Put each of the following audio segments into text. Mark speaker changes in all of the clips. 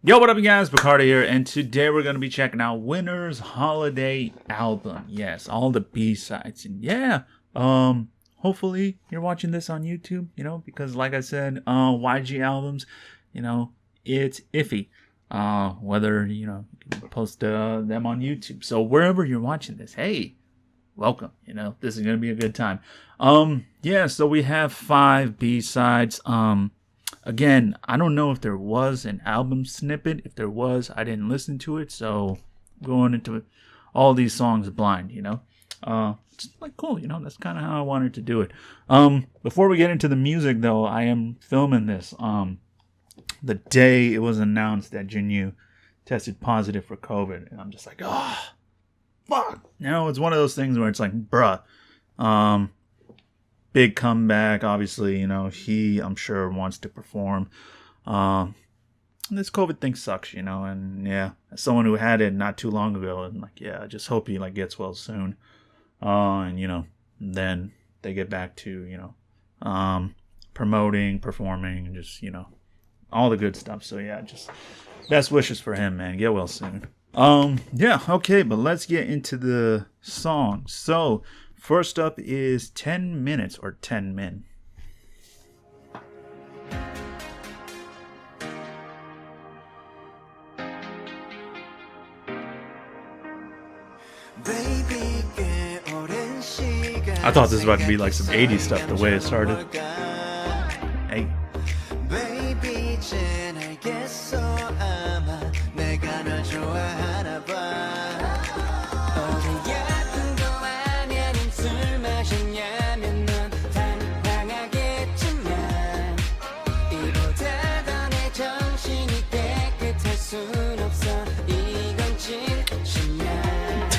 Speaker 1: Yo, what up, you guys? Bacardi here, and today we're going to be checking out Winter's Holiday Album. Yes, all the B-sides. And yeah, hopefully you're watching this on YouTube, because like I said, YG albums, it's iffy. Whether, you can post them on YouTube. So wherever you're watching this, hey, welcome. This is going to be a good time. Yeah, so we have 5 B-sides. Again, I don't know if there was an album snippet. If there was, I didn't listen to it. So going into all these songs blind, it's like cool, that's kind of how I wanted to do it. Before we get into the music though, I am filming this the day it was announced that Jinyu tested positive for COVID, and I'm just like, oh, fuck. It's one of those things where it's like, bruh, big comeback, obviously, he, I'm sure, wants to perform. This COVID thing sucks, and yeah, as someone who had it not too long ago, and I just hope he gets well soon. And then they get back to, promoting, performing, and just, all the good stuff. So yeah, just best wishes for him, man. Get well soon. Yeah, okay, but let's get into the song. So first up is 10 Minutes or 10 Min. I thought this was about to be like some 80s stuff the way it started. Hey.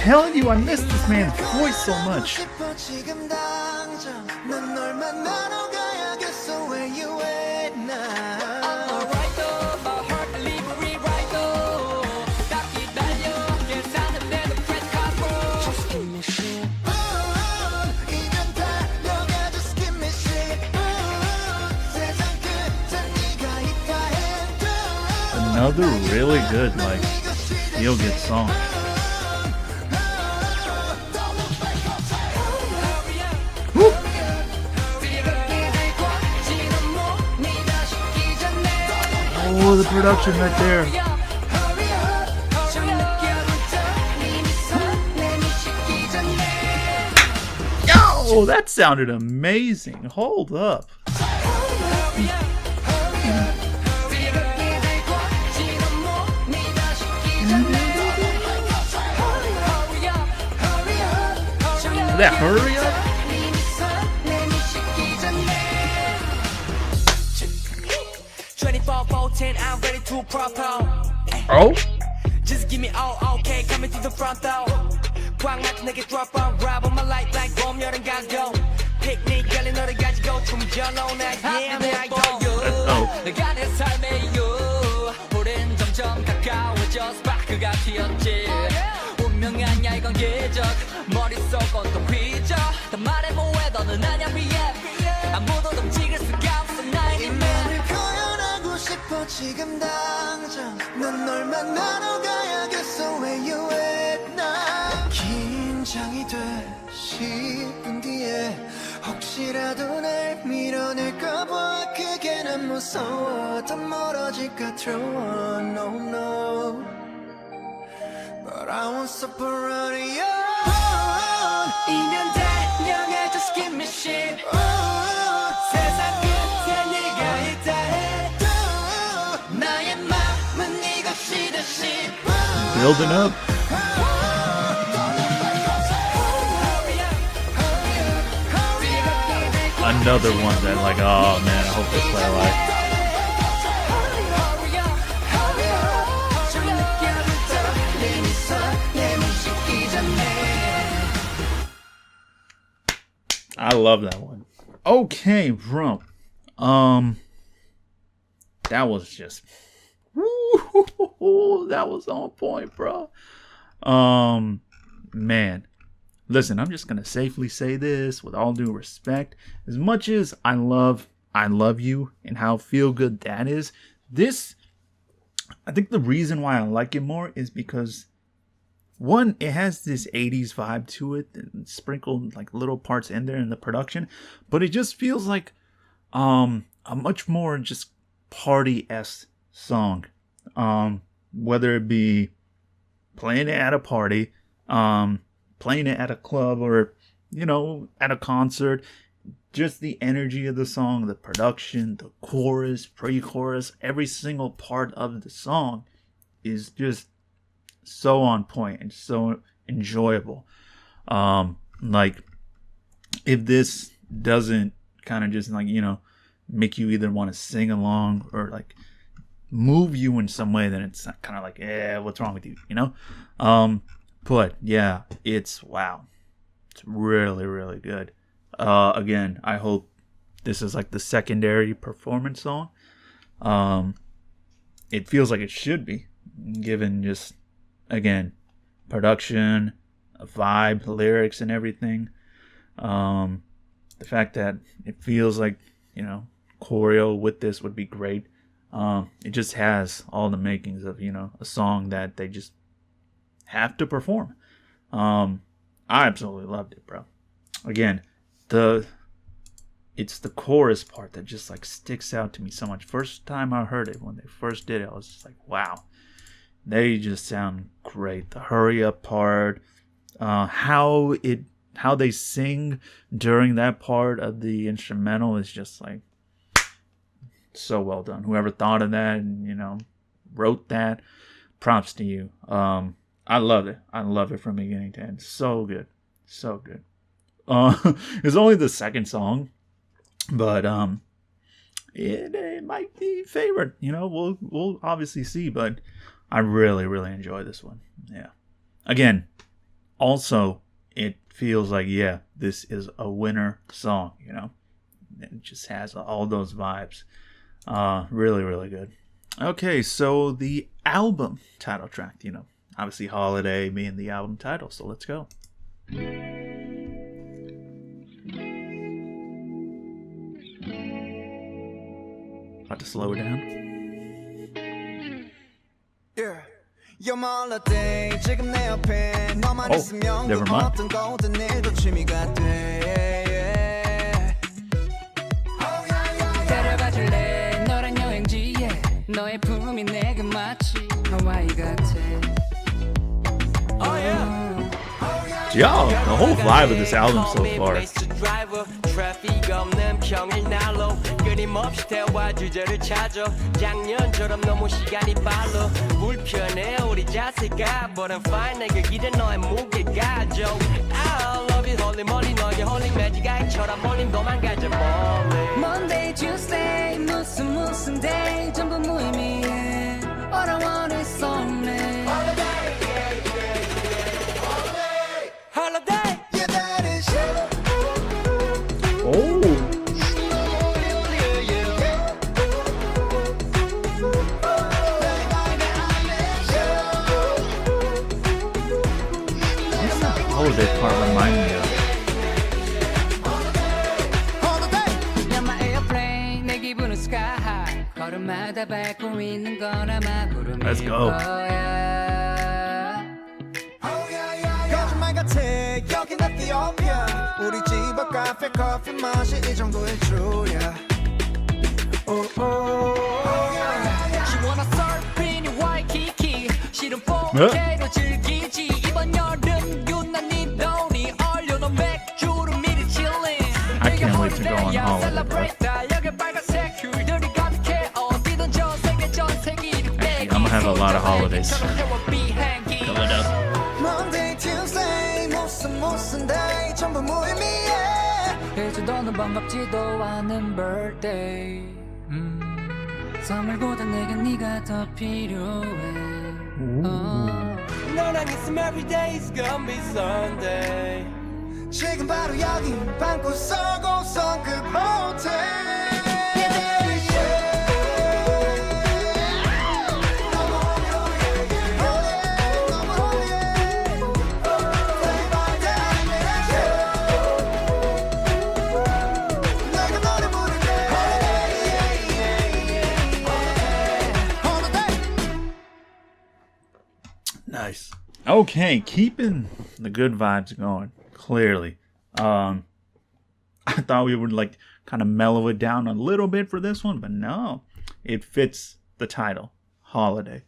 Speaker 1: Telling you, I miss this man's voice so much. Another really good, feel-good song. Oh, the production right there. Yo, that sounded amazing. Hold up. That hurry up. I'm ready to propel. Oh? Just give me all okay, coming to the front door. 광 맞은 내게 drop on, grab on my light like 봄 여름 가고. Picnic 열린 너를 가지고 춤져놓은 나 yeah I'm there for you. 내가 내 삶의 이유. 우린 점점 가까워져 스파크가 튀었지. 운명이 아니야 이건 기적. 머릿속 온통 휘적. 다 말해보 왜 너는 아냐 BF. 아무도 넘치길 수가 없어 나의 맘을 싶어 지금 당장 난 널 만나러 가야겠어 where you at now 긴장이 돼 10분 뒤에 혹시라도 날 밀어낼까봐 그게 난 무서워 더 멀어질까 두려워 no no but I won't stop running on 이면 달려가 just give me shit 세상 끝에 네가 있다 해 building up. Another one that oh man, I hope they play live. I love that one. Okay, bro. That was just that was on point, bro. Man, listen, I'm just gonna safely say this with all due respect. As much as I love you and how feel good that is, this
Speaker 2: I think the reason why I like it more is because one, it has this 80s vibe to it and sprinkled like little parts in there in the production, but it just feels like a much more just party-esque song. Whether it be playing it at a party, playing it at a club, or at a concert, just the energy of the song, the production, the chorus, pre-chorus, every single part of the song is just so on point and so enjoyable. Like, if this doesn't kind of just like, make you either want to sing along or like move you in some way, then it's kind of like, what's wrong with you, but yeah, it's really, really good. Again, I hope this is like the secondary performance song. It feels like it should be, given just, again, production, vibe, lyrics, and everything. The fact that it feels like, choreo with this would be great. It just has all the makings of, a song that they just have to perform. I absolutely loved it, bro. Again, it's the chorus part that just like sticks out to me so much. First time I heard it, when they first did it, I was just like, wow, they just sound great. The hurry up part, how they sing during that part of the instrumental is just like so well done. Whoever thought of that and wrote that, props to you. I love it. I love it from beginning to end. So good, so good. It's only the second song, but it might be favorite. We'll obviously see, but I really, really enjoy this one. Yeah. Again, also it feels like, this is a winner song. It just has all those vibes. Really, really good. Okay, so the album title track, obviously Holiday being the album title, so let's go. About to slow it down. Oh, never mind.
Speaker 1: 너의 품이 내게 마치 하와이 같아. Oh yeah.
Speaker 2: Yo, the whole vibe of this album so far.
Speaker 1: 트래픽 없는 평일 날로 끊임없이 대화 주제를 찾아. 작년처럼 너무 시간이 빨라. 불편해 우리 자세가 but I'm fine 내게 기대 너의 무게가 좀 I love you 홀리 멀리 너의 홀리 매직아이처럼 몰림 도망가자 멀리. Monday, Tuesday 무슨 day 전부 무의미해. All I want is only holiday. Yeah, that is you.
Speaker 2: Oh. What's that holiday part remind me of?
Speaker 1: You're my airplane, 내 기분은 sky high. 걸음마다 밟고 있는 건 아마 구름일
Speaker 2: Let's go.
Speaker 1: 거야. 여긴 에티오피아 우리 집 앞 카페 커피 맛이 이 정도일 줄이야. 시원한 서핑이 와이키키 싫은 4K로 즐기지 이번 여름 유난히 더우니 얼려놓은 맥주로 미리 chillin'.
Speaker 2: I can't wait to go on holiday, bro. Actually, I'm gonna have a lot of holidays coming up.
Speaker 1: Monday, Tuesday, 무슨 day 전부 무의미해. 해주도는 반갑지도 않은 birthday. 선물보다 내겐 네가 더 필요해. 너랑 있으면 every day is gonna be Sunday. 지금 바로 여기 방구석 5성급 호텔.
Speaker 2: Nice. Okay, keeping the good vibes going. Clearly, I thought we would like kind of mellow it down a little bit for this one, but no, it fits the title, Holiday.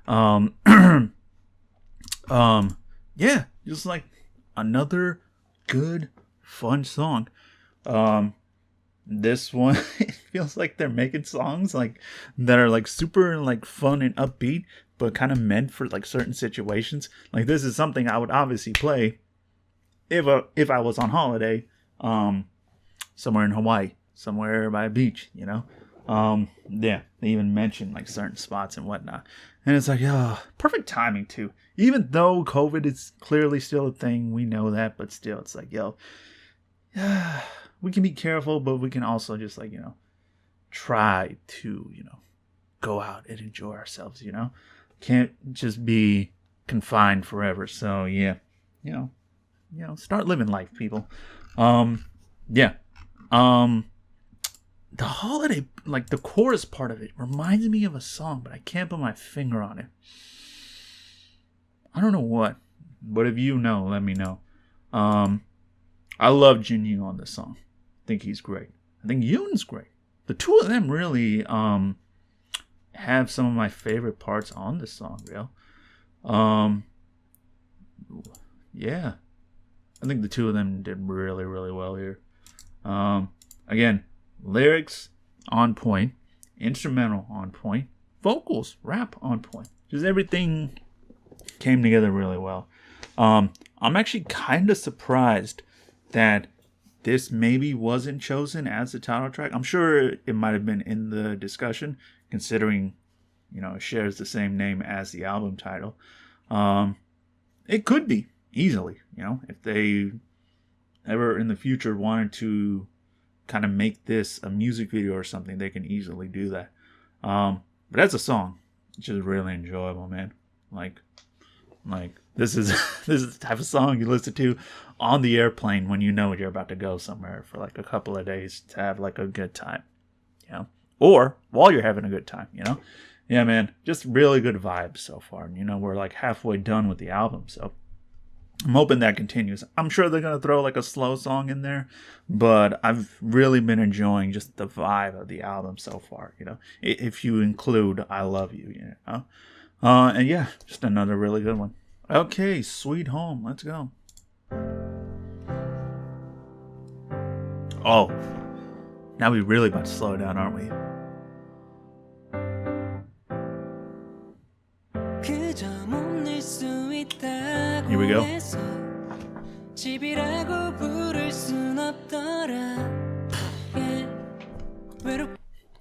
Speaker 2: Yeah, just like another good, fun song. This one, it feels like they're making songs like that are like super like fun and upbeat, but kind of meant for like certain situations. Like this is something I would obviously play if I was on holiday, somewhere in Hawaii, somewhere by a beach, you know. Yeah, they even mentioned like certain spots and whatnot, and it's like, oh, perfect timing too. Even though COVID is clearly still a thing, we know that, but still, it's like, yo, yeah, we can be careful, but we can also just like, you know, try to, you know, go out and enjoy ourselves, you know. Can't just be confined forever. So yeah, you know, start living life, people. Yeah. The holiday, like the chorus part of it, reminds me of a song, but I can't put my finger on it. I don't know what, but if you know, let me know. I love Jinyu on this song. I think he's great. I think Yoon's great. The two of them really have some of my favorite parts on this song, real. Yeah. I think the two of them did really, really well here. Again, lyrics on point, instrumental on point, vocals, rap on point. Just everything came together really well. I'm actually kind of surprised that this maybe wasn't chosen as the title track. I'm sure it might have been in the discussion, considering, you know, it shares the same name as the album title. It could be easily, you know, if they ever in the future wanted to kind of make this a music video or something, they can easily do that. But as a song, it's just really enjoyable, man. Like this is this is the type of song you listen to on the airplane when you know you're about to go somewhere for like a couple of days to have like a good time, you know, or while you're having a good time, you know. Yeah, man, just really good vibes so far. And, you know, we're like halfway done with the album, so I'm hoping that continues. I'm sure they're going to throw like a slow song in there, but I've really been enjoying just the vibe of the album so far, you know, if you include I Love You, you know. And yeah, just another really good one. Okay, Sweet Home, let's go. Oh, now we really about to slow down, aren't we? Here we go.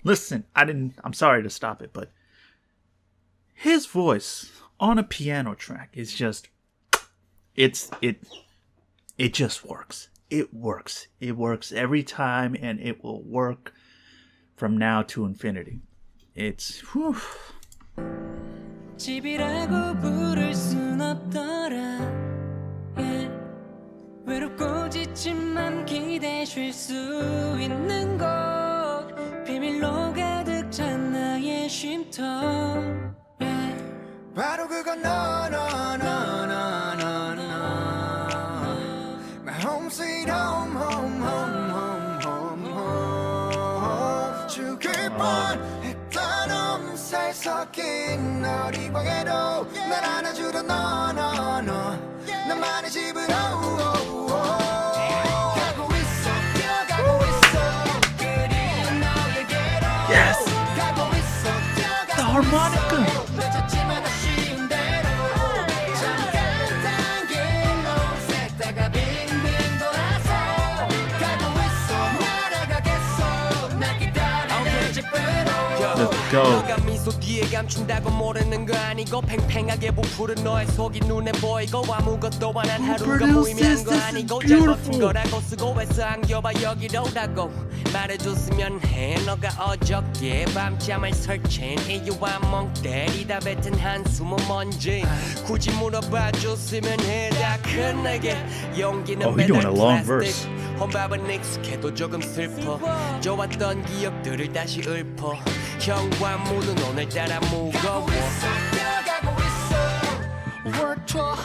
Speaker 2: Listen, I'm sorry to stop it, but his voice on a piano track is just, it just works. It works. It works every time, and it will work from now to infinity. It's, whew.
Speaker 1: 집이라고 부를 순 없더라 yeah. 외롭고 지친 맘 기대 쉴 수 있는 곳 비밀로 가득 찬 나의 쉼터 yeah. 바로 그건 너 My home sweet home home home home home home 죽을 뻔했던 엄살 섞인 어리광에도 날 안아주던 너 나만의 집으로 가고 있어 뛰어가고 있어 그리운 너에게로
Speaker 2: Yes!
Speaker 1: 가고 있어
Speaker 2: The
Speaker 1: 뛰어가고
Speaker 2: harmonica!
Speaker 1: 있어 늦었지만 아쉬운 대로 잠깐 당길로 샜다가 빙빙 돌아서 가고 있어 날아가겠어 날 기다리는 집으로
Speaker 2: Let's go.
Speaker 1: 너가 미소 뒤에 감춘다고 모르는 거 아니고 팽팽하게 부푸른 너의 속이 눈에 보이고 아무것도 안 한 하루가 무의미한 거 아니고 잘 버틴 거라고 수고해서 안겨봐 여기로라고 말해줬으면 해 너가 어저께 밤잠을 설친 이유와 멍 때리다 뱉은 한숨은 뭔지 굳이 물어봐 줬으면 해 다 큰 내게 용기는
Speaker 2: Oh, he's doing a long verse.
Speaker 1: 혼밥은 익숙해도 조금 슬퍼 좋았던 기억들을 다시 읊어 현관문은 오늘따라 무거워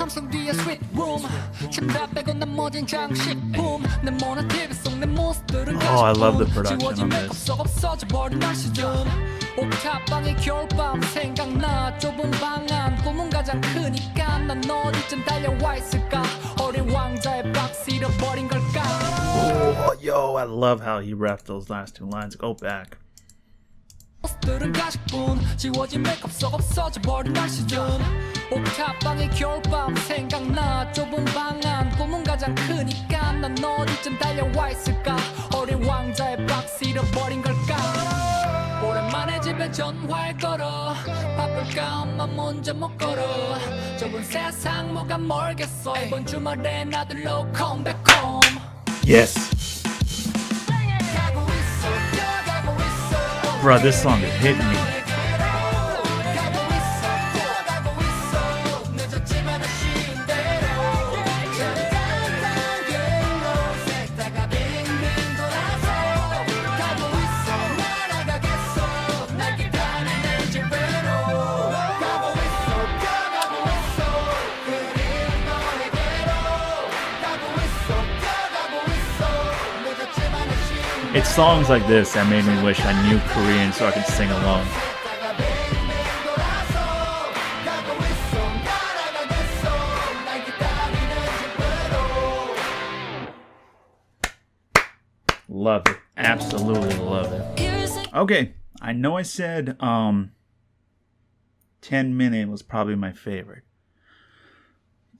Speaker 1: 함성 뒤에 sweet room 침대 빼고 나머진 장식품 내 모난 TV 속 내 모습들은
Speaker 2: Oh, I love the production
Speaker 1: 지워진
Speaker 2: on
Speaker 1: 메이크업
Speaker 2: this.
Speaker 1: 속 없어져버린 날씨점 옥탑방의 겨울밤 생각나 좁은 방 안 꿈은 가장 크니까 난 어디쯤 달려와 있을까 어린 왕자의 박스 잃어버린 걸까
Speaker 2: Oh, yo, I love how he rapped those last two lines. Go back.
Speaker 1: 모습들은 가식뿐 지워진 메이크업 속 없어져버린 날씨점 옥탑방의 겨울밤 생각나 좁은 방 안 꿈은 가장 크니까 난 어디쯤 달려와 있을까 어린 왕자의 박스 잃어버린 걸까 오랜만에 집에 전화를 걸어 바쁠까 엄마 먼저 못 걸어 좁은 세상 뭐가 멀겠어 이번 주말에 나들로 come back home
Speaker 2: Yes. Bro, this song is hitting me. It's songs like this that made me wish I knew Korean so I could sing along. Love it. Absolutely love it. Okay, I know I said 10 Minute was probably my favorite.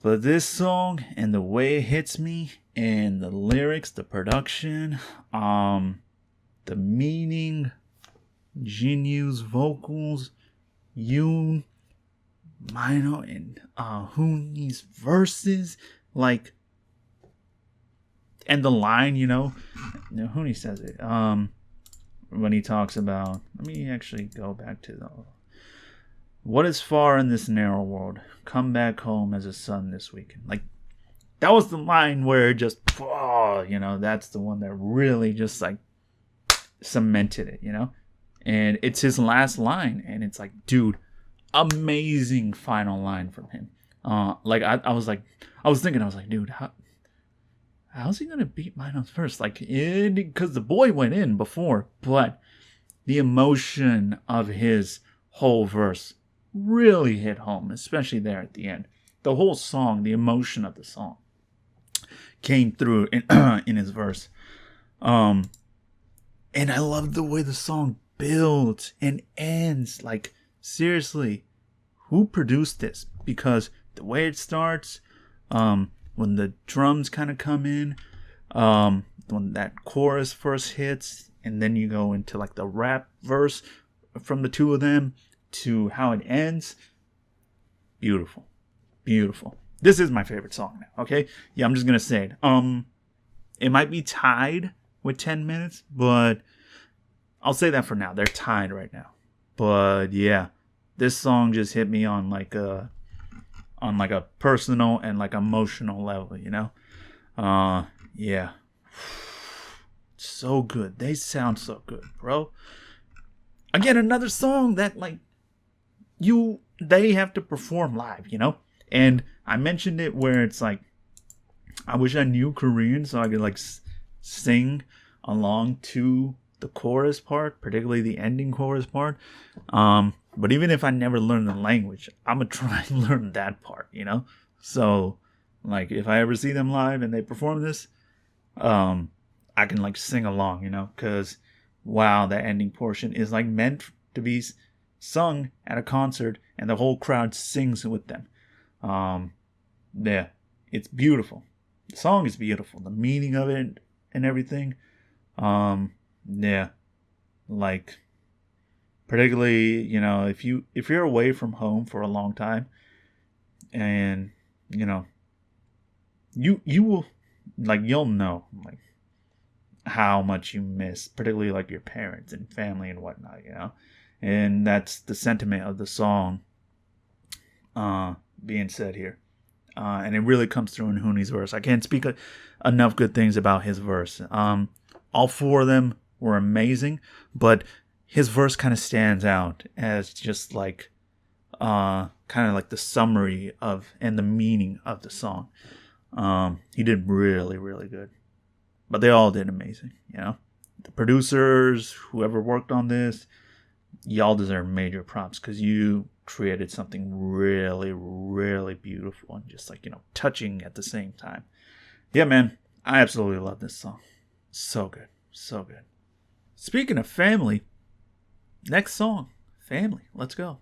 Speaker 2: But this song and the way it hits me and the lyrics, the production, the meaning, Jinyu's vocals, Yoon, Mino, and Hooney's verses, like, and the line, you know, Hooney says it, when he talks about, let me actually go back to the, what is far in this narrow world? Come back home as a son this weekend. Like, that was the line where it just, oh, you know, that's the one that really just like cemented it, you know? And it's his last line. And it's like, dude, amazing final line from him. Like, I was thinking, dude, how's he going to beat Mino's verse? Like, because the boy went in before, but the emotion of his whole verse really hit home, especially there at the end. The whole song, the emotion of the song came through in his verse. And I love the way the song builds and ends. Like, seriously, who produced this? Because the way it starts, when the drums kind of come in, when that chorus first hits, and then you go into like the rap verse from the two of them to how it ends. Beautiful. Beautiful. This is my favorite song now, okay? Yeah, I'm just gonna say it. It might be tied with 10 minutes, but I'll say that for now. They're tied right now. But yeah, this song just hit me on like a personal and like emotional level, you know? Yeah. So good. They sound so good, bro. Again, another song that like they have to perform live, you know? And I mentioned it where it's like, I wish I knew Korean so I could like sing along to the chorus part, particularly the ending chorus part. But even if I never learn the language, I'm gonna try and learn that part, you know? So like if I ever see them live and they perform this, I can like sing along, you know? Because wow, that ending portion is like meant to be sung at a concert and the whole crowd sings with them. Yeah, it's beautiful. The song is beautiful. The meaning of it and everything. Yeah, like particularly, you know, if you're away from home for a long time, and you know, you will like you'll know like how much you miss, particularly like your parents and family and whatnot, you know, and that's the sentiment of the song being said here. And it really comes through in Hooney's verse. I can't speak enough good things about his verse. All four of them were amazing, but his verse kind of stands out as just like kind of like the summary of and the meaning of the song. He did really, really good. But they all did amazing, you know. The producers, whoever worked on this, y'all deserve major props because you created something really, really beautiful and just like, you know, touching at the same time. Yeah, man, I absolutely love this song. So good. So good. Speaking of family, next song, Family. Let's go.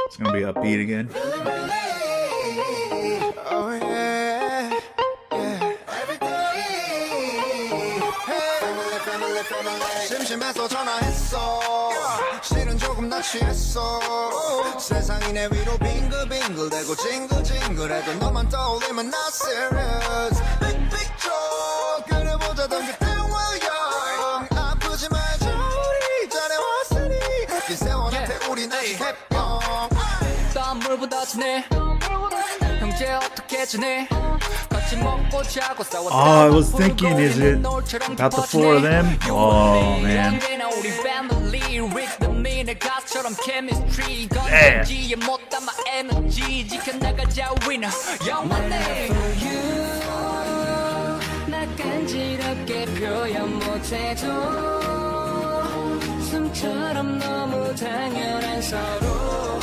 Speaker 2: It's gonna be upbeat again.
Speaker 1: Oh yeah, yeah. 심심해서 전화했어. 실은 조금 나 취했어. 세상이 내 위로 빙글빙글대고 징글징글해도 너만 떠올리면 not serious. Big picture 그려보자던 그때 와요. 아프지 말자 우리 잘해왔으니 긴 세월한테 우린 아직 해병. 땀 물보다 진해. 형제 어떻게 지내? 같이 먹고 자고 싸웠다.
Speaker 2: I was thinking, is it about the four of them? Oh man.
Speaker 1: 간지럽게 표현 못해도 숨처럼 너무 당연한 서로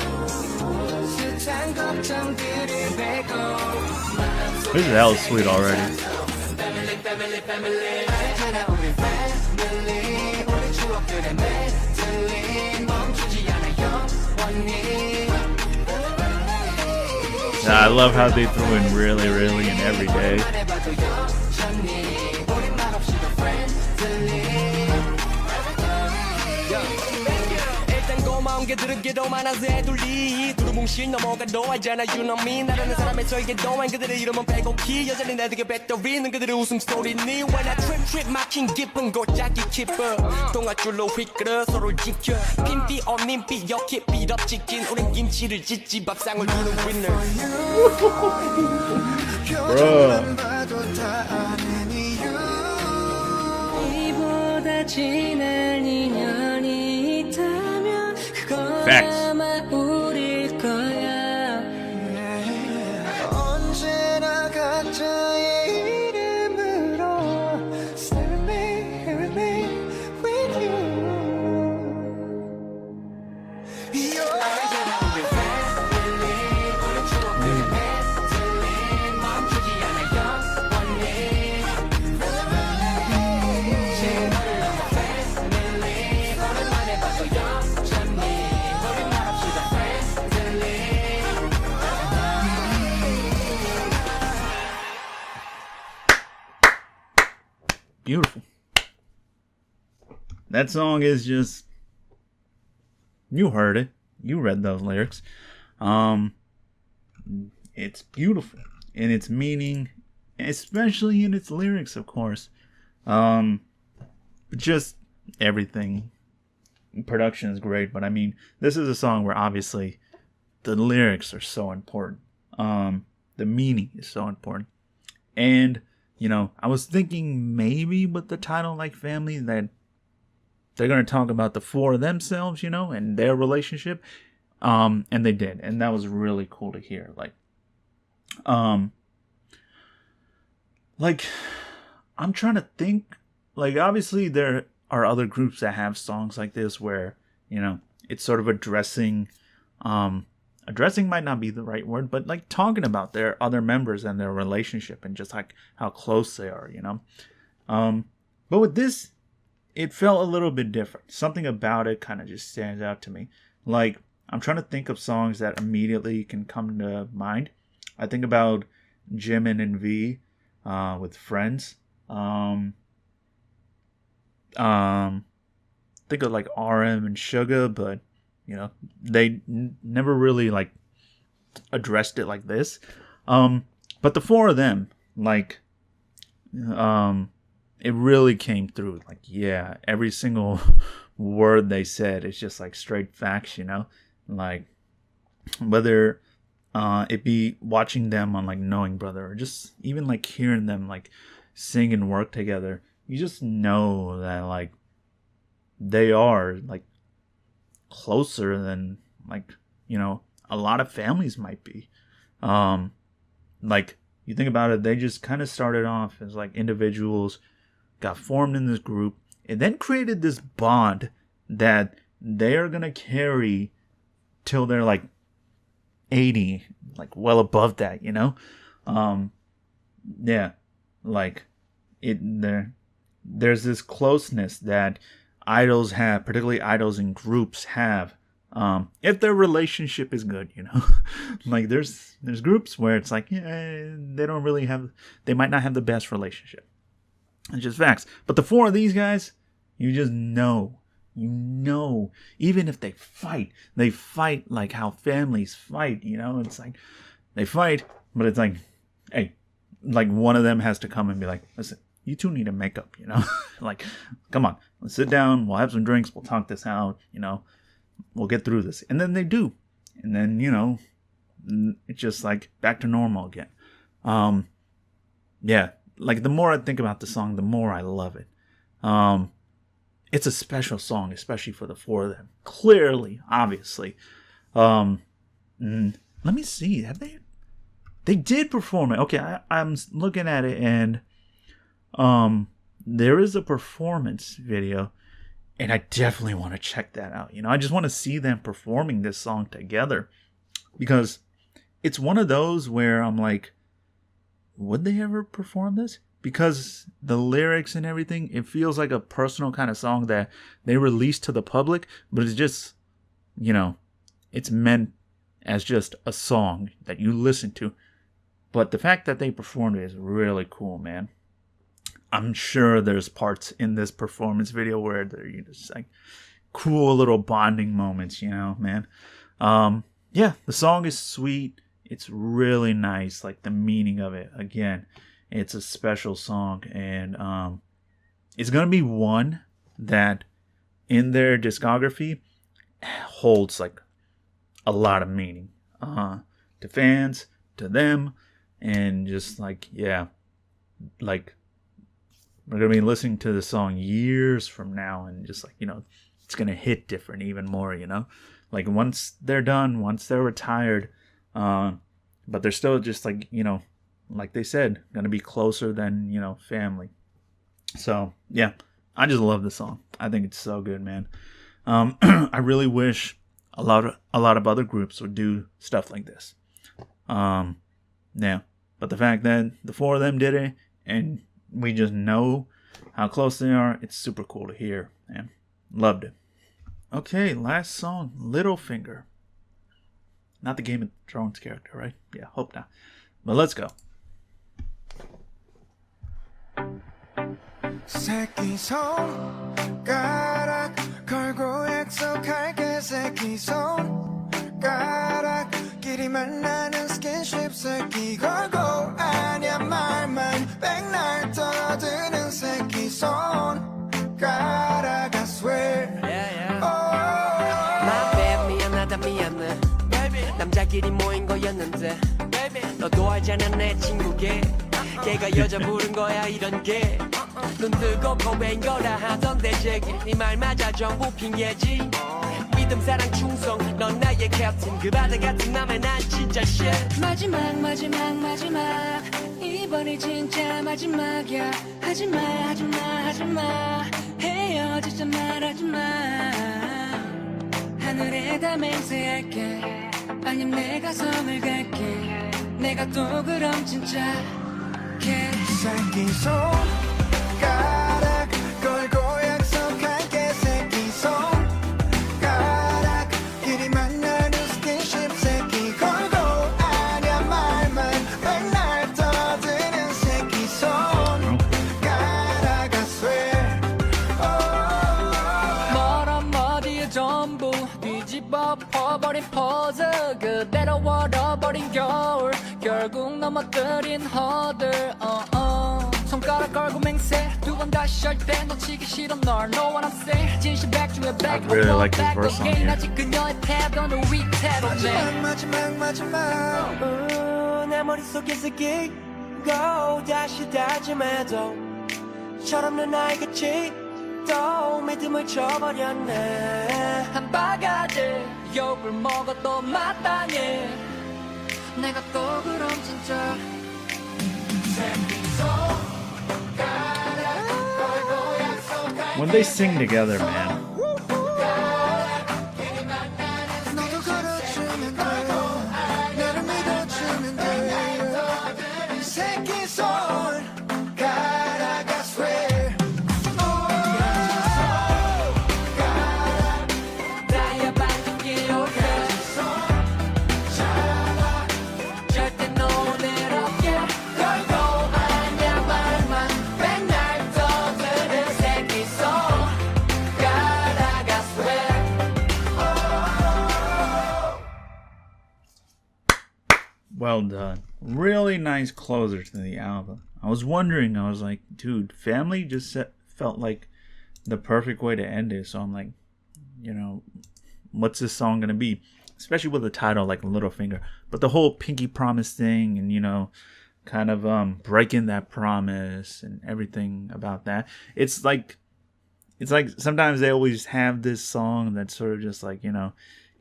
Speaker 1: 숱한 걱정들을 베고
Speaker 2: This is hella sweet already.
Speaker 1: 하나 우리 family 우리 추억들의 medley 멈추지 않아 영원히
Speaker 2: I love how they threw in really, really and every day. 게 들은 많아서 애둘리 두루뭉실 넘어가도 알잖아 you know me 나라는 사람의 설계도 안 그들의 이름은 빼곡히 여전히 내게 배터리는 그들의 웃음소리니 When I trip 막힌 깊은 골짜기 깊어 동아줄로 휘끌어 서로를 지켜 핀비 언님비 역히 삐럽지킨 우린 김치를 짓지 밥상을 주는 winner 이보다 진한 인연이 있다면 Facts.
Speaker 1: 우릴 거야. 언제나 각자의 이름으로 Stay with me, remain with you. 우리 family, 우리 추억들의 medley 멈추지 않아 영원히. 시간을 넘어 family, 오랜만에 봐도 여전히.
Speaker 2: Beautiful. That song is just, you heard it, you read those lyrics. It's beautiful in its meaning, especially in its lyrics, of course. Just everything. Production is great, but I mean, this is a song where obviously the lyrics are so important. The meaning is so important. And, you know, I was thinking maybe with the title like Family that they're going to talk about the four of themselves, you know, and their relationship. And they did. And that was really cool to hear. Like, I'm trying to think, like, obviously there are other groups that have songs like this where, you know, it's sort of addressing might not be the right word, but like talking about their other members and their relationship and just like how close they are, you know. But with this, it felt a little bit different. Something about it kind of just stands out to me. Like, I'm trying to think of songs that immediately can come to mind. I think about Jimin and V with Friends. Think of like RM and Suga, but you know, they never really like addressed it like this. But the four of them, like, it really came through. Like, yeah, every single word they said is just like straight facts, you know? Like, whether it be watching them on like Knowing Brother or just even like hearing them like sing and work together, you just know that like they are like closer than like, you know, a lot of families might be. Like you think about it, they just kind of started off as like individuals, got formed in this group, and then created this bond that they are gonna carry till they're like 80, like well above that, you know. Yeah, like there's this closeness that idols have, particularly idols in groups have, if their relationship is good, you know. Like there's groups where it's like, yeah, they might not have the best relationship. It's just facts. But the four of these guys, you just know, even if they fight like how families fight, you know. It's like they fight, but it's like, hey, like one of them has to come and be like, listen, you two need to make up, you know. Like, come on, let's sit down, we'll have some drinks, we'll talk this out, you know, we'll get through this. And then they do, and then, you know, it's just like back to normal again. Yeah, like the more I think about the song, the more I love it. It's a special song, especially for the four of them. Clearly, obviously. Let me see. Have they did perform it. Okay, I'm looking at it, and there is a performance video, and I definitely want to check that out. You know, I just want to see them performing this song together, because it's one of those where I'm like, would they ever perform this? Because the lyrics and everything, it feels like a personal kind of song that they released to the public, but it's just, you know, it's meant as just a song that you listen to. But the fact that they performed it is really cool, man. I'm sure there's parts in this performance video where they're just like cool little bonding moments, you know, man. Yeah, the song is sweet. It's really nice, like the meaning of it. Again, it's a special song, and it's gonna be one that in their discography holds like a lot of meaning to fans, to them, and just like, yeah, like we're gonna be listening to the song years from now, and just like, you know, it's gonna hit different even more, you know, like once they're done, once they're retired, but they're still just like, you know, like they said, gonna be closer than, you know, family. So yeah, I just love the song. I think it's so good, man. I really wish a lot of other groups would do stuff like this. Yeah, but the fact that the four of them did it, and we just know how close they are, it's super cool to hear, man. Loved it. Okay, last song, Littlefinger. Not the Game of Thrones character, right? Yeah, hope not. But let's go.
Speaker 1: 새끼 손가락 걸고 약속할게 새끼 손가락 끼리 만나는 스킨십 새끼 걸고 아냐 말만 백날 떠드는 새끼 손가락 I swear My bad 미안하다 미안해 남자끼리 모인 거였는데 너도 알잖아 내 친구게 걔가 여자 부른 거야 이런 게 눈 뜨고 고백인 거라 하던데 제길 네 말 맞아 전부 핑계지 믿음 사랑 충성 넌 나의 캡틴 그 바다 같은 맘에 난 진짜 shit 마지막 이번이 진짜 마지막이야 하지마 헤어지자 말하지마 하늘에다 맹세할게 아님 내 가성을 갈게 내가 또 그럼 진짜 새끼 손가락 걸고 약속할게 새끼 손가락 끼리 만나는 스킨십 새끼 걸고 아냐 말만 맨날 떠드는 새끼 손가락 I swear 멀어 어디에 전부 뒤집어 퍼버린 포즈 그대로 얼어버린 겨울 결국 넘어뜨린 허들 손가락 걸고 맹세 두 번 다시 할 때 놓치기 싫어 널 know what I'm saying 진실 백 중에 백
Speaker 2: I really like this verse on here.
Speaker 1: 아직 그녀의 태도는 위태로 마지막 내 머릿속에 새끼고 다시 다짐해도 철없는 나의 끝이 또 믿음을 저버렸네 한 바가지 욕을 먹어도 마땅해 내가 또 그럼 진짜
Speaker 2: When they sing together, man.
Speaker 1: 너도 걸어주면 돼 나를 믿어주면 돼 새끼 손 가라가 swear 나야 반죽이 올게 절대 노를 없게 걸고 아냐 말만 맨날 떠드는 새끼 손 가라가 swear
Speaker 2: Well done. Really nice closer to the album. I was wondering, I was like, dude, Family just felt like the perfect way to end it. So I'm like, you know, what's this song going to be? Especially with a title like Littlefinger. But the whole pinky promise thing and, you know, kind of breaking that promise and everything about that. It's like sometimes they always have this song that sort of just like, you know,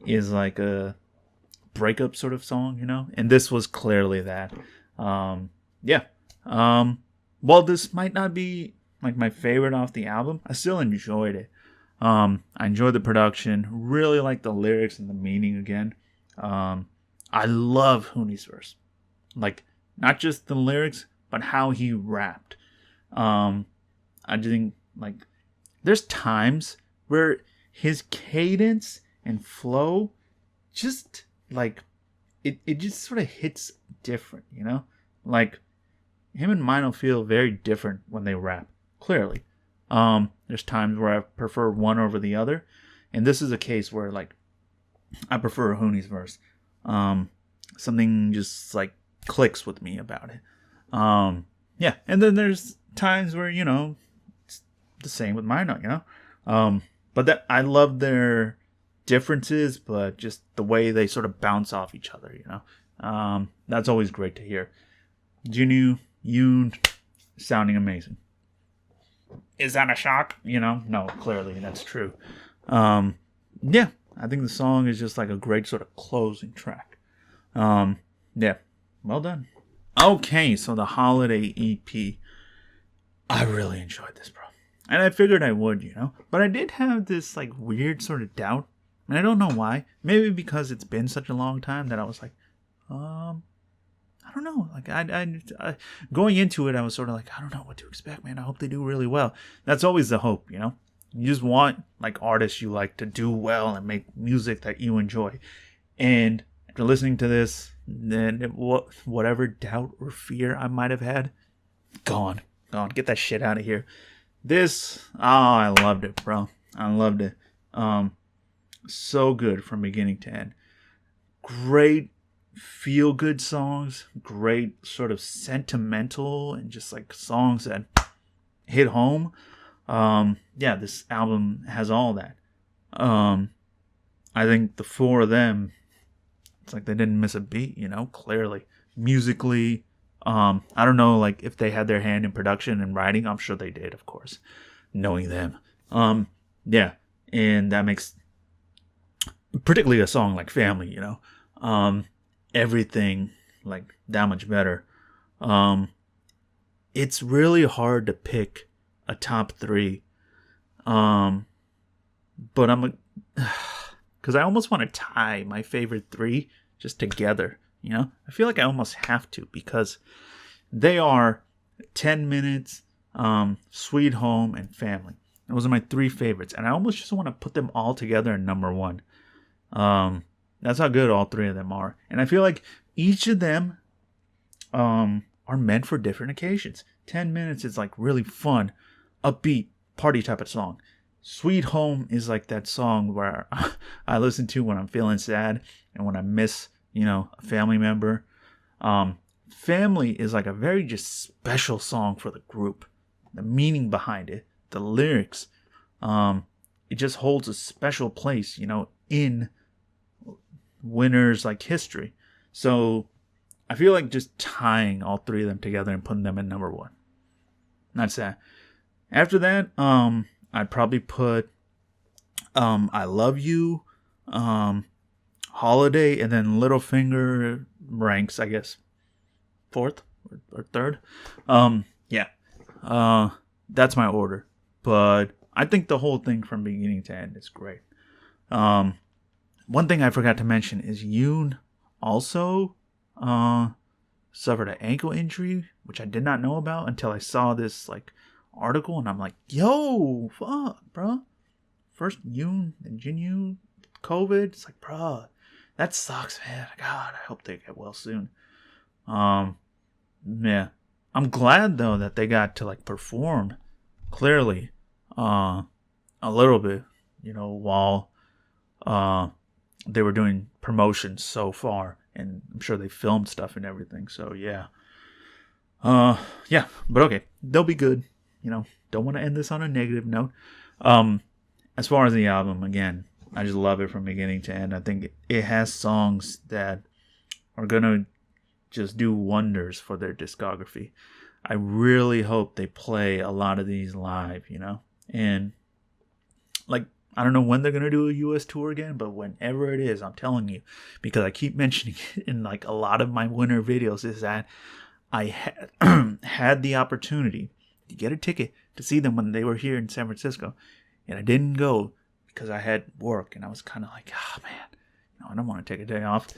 Speaker 2: is like a breakup sort of song, you know, and this was clearly that. While this might not be like my favorite off the album, I still enjoyed it. I enjoyed the production, really like the lyrics and the meaning again. I love Hooney's verse, like not just the lyrics but how he rapped. I think like there's times where his cadence and flow just like it just sort of hits different, you know? Like him and Mino feel very different when they rap, clearly. There's times where I prefer one over the other, and this is a case where like I prefer Hooney's verse. Something just like clicks with me about it. Yeah, and then there's times where, you know, it's the same with Mino, you know? But that I love their differences, but just the way they sort of bounce off each other, you know. That's always great to hear. Jinwoo, Yoon, sounding amazing. Is that a shock? You know, no, clearly that's true. Yeah, I think the song is just like a great sort of closing track. Yeah, well done. Okay, so the holiday EP. I really enjoyed this, bro. And I figured I would, you know. But I did have this like weird sort of doubt. And I don't know why. Maybe because it's been such a long time that I was like, I don't know. Like I going into it, I was sort of like, I don't know what to expect, man. I hope they do really well. That's always the hope, you know. You just want like artists you like to do well and make music that you enjoy. And after listening to this, then whatever doubt or fear I might have had, gone. Get that shit out of here. This, I loved it, bro. I loved it. So good from beginning to end. Great feel good songs, great sort of sentimental and just like songs that hit home. Yeah, this album has all that. I think the four of them, it's like they didn't miss a beat, you know, clearly. Musically, I don't know like if they had their hand in production and writing. I'm sure they did, of course, knowing them. Yeah, and that makes particularly a song like Family, you know, everything like that much better. It's really hard to pick a top three, but I'm like, because I almost want to tie my favorite three just together, you know. I feel like I almost have to, because they are 10 Minutes, Sweet Home, and Family. Those are my three favorites, and I almost just want to put them all together in number one. That's how good all three of them are. And I feel like each of them are meant for different occasions. 10 Minutes is like really fun, upbeat, party type of song. Sweet Home is like that song where I listen to when I'm feeling sad and when I miss, you know, a family member. Family is like a very just special song for the group. The meaning behind it, the lyrics, it just holds a special place, you know, in Winner's like history. So I feel like just tying all three of them together and putting them in number one. That's that. After that, I'd probably put I Love You, Holiday, and then Littlefinger ranks, I guess, fourth or third. Yeah. That's my order. But I think the whole thing from beginning to end is great. One thing I forgot to mention is Yoon also suffered an ankle injury, which I did not know about until I saw this like article, and I'm like, yo, fuck, bro. First Yoon and Jin COVID. It's like, bro, that sucks, man. God, I hope they get well soon. Yeah. I'm glad though that they got to like perform clearly a little bit, while they were doing promotions so far, and I'm sure they filmed stuff and everything. So yeah. Yeah, but okay. They'll be good. Don't want to end this on a negative note. As far as the album, again, I just love it from beginning to end. I think it has songs that are going to just do wonders for their discography. I really hope they play a lot of these live, and like, I don't know when they're going to do a US tour again, but whenever it is, I'm telling you, because I keep mentioning it in like a lot of my winter videos, is that I had the opportunity to get a ticket to see them when they were here in San Francisco, and I didn't go because I had work, and I was kind of like, oh man, I don't want to take a day off.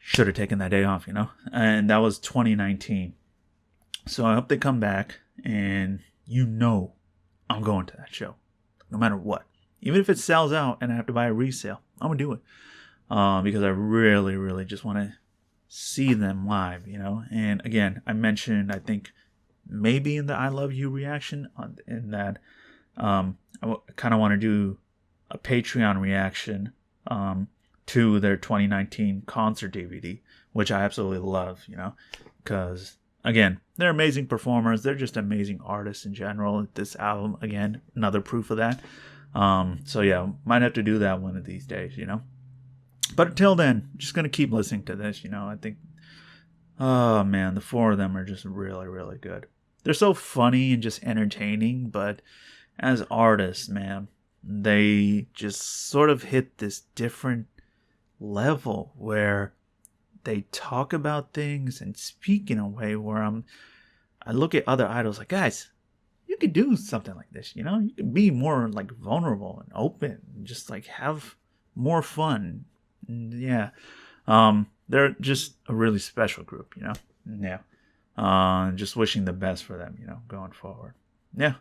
Speaker 2: Should have taken that day off, and that was 2019. So I hope they come back, and I'm going to that show, no matter what. Even if it sells out and I have to buy a resale, I'm gonna do it, because I really, really just want to see them live, And again, I mentioned, I think maybe in the I Love You reaction, in that I kind of want to do a Patreon reaction to their 2019 concert DVD, which I absolutely love, because again, they're amazing performers. They're just amazing artists in general. This album, again, another proof of that. So yeah, might have to do that one of these days, But until then, just going to keep listening to this, I think, oh man, the four of them are just really, really good. They're so funny and just entertaining, but as artists, man, they just sort of hit this different level where they talk about things and speak in a way where I look at other idols like, guys, you could do something like this, you can be more like vulnerable and open and just like have more fun. Yeah. They're just a really special group, Yeah. Just wishing the best for them, going forward. Yeah.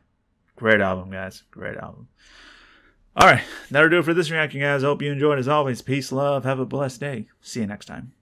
Speaker 2: Great album, guys. Great album. All right. That'll do it for this reaction, guys. Hope you enjoyed. As always, peace, love. Have a blessed day. See you next time.